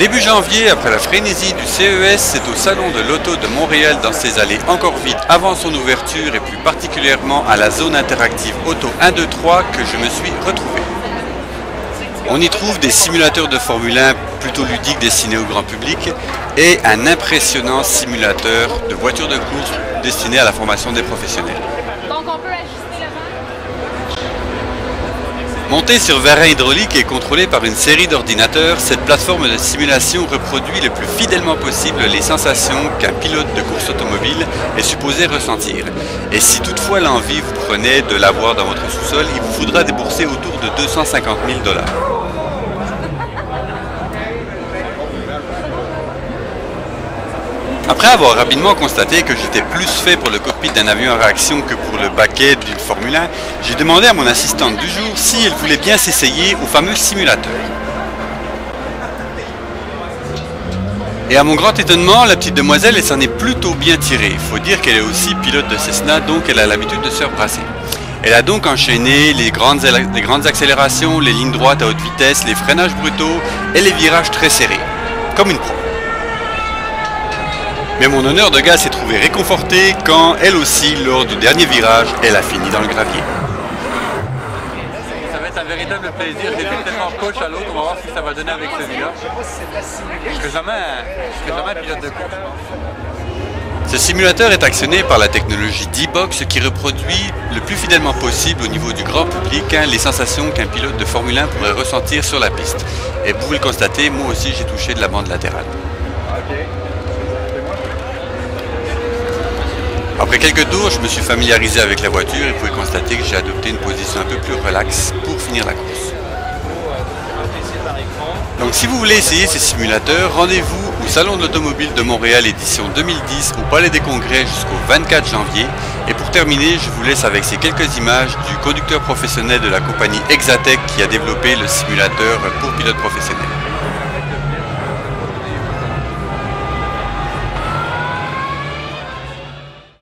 Début janvier, après la frénésie du CES, c'est au Salon de l'Auto de Montréal dans ses allées encore vides avant son ouverture et plus particulièrement à la zone interactive Auto 1, 2, 3 que je me suis retrouvé. On y trouve des simulateurs de Formule 1 plutôt ludiques destinés au grand public et un impressionnant simulateur de voitures de course destiné à la formation des professionnels. Donc on peut ajuster le vent. Montée sur vérin hydraulique et contrôlée par une série d'ordinateurs, cette plateforme de simulation reproduit le plus fidèlement possible les sensations qu'un pilote de course automobile est supposé ressentir. Et si toutefois l'envie vous prenait de l'avoir dans votre sous-sol, il vous faudra débourser autour de 250 000 $. Après avoir rapidement constaté que j'étais plus fait pour le cockpit d'un avion à réaction que pour le baquet d'une Formule 1, j'ai demandé à mon assistante du jour si elle voulait bien s'essayer au fameux simulateur. Et à mon grand étonnement, la petite demoiselle, elle s'en est plutôt bien tirée. Il faut dire qu'elle est aussi pilote de Cessna, donc elle a l'habitude de se rebrasser. Elle a donc enchaîné les grandes accélérations, les lignes droites à haute vitesse, les freinages brutaux et les virages très serrés, comme une pro. Mais mon honneur de gars s'est trouvé réconforté quand, elle aussi, lors du dernier virage, elle a fini dans le gravier. Ça va être un véritable plaisir. J'étais tellement coach à l'autre, on va voir ce que ça va donner avec celui-là. Je serai jamais un pilote de course. Ce simulateur est actionné par la technologie D-Box qui reproduit le plus fidèlement possible au niveau du grand public les sensations qu'un pilote de Formule 1 pourrait ressentir sur la piste. Et vous pouvez le constater, moi aussi j'ai touché de la bande latérale. Après quelques tours, je me suis familiarisé avec la voiture et vous pouvez constater que j'ai adopté une position un peu plus relaxe pour finir la course. Donc si vous voulez essayer ces simulateurs, rendez-vous au Salon de l'Automobile de Montréal édition 2010 au Palais des Congrès jusqu'au 24 janvier. Et pour terminer, je vous laisse avec ces quelques images du conducteur professionnel de la compagnie Exatec qui a développé le simulateur pour pilotes professionnels.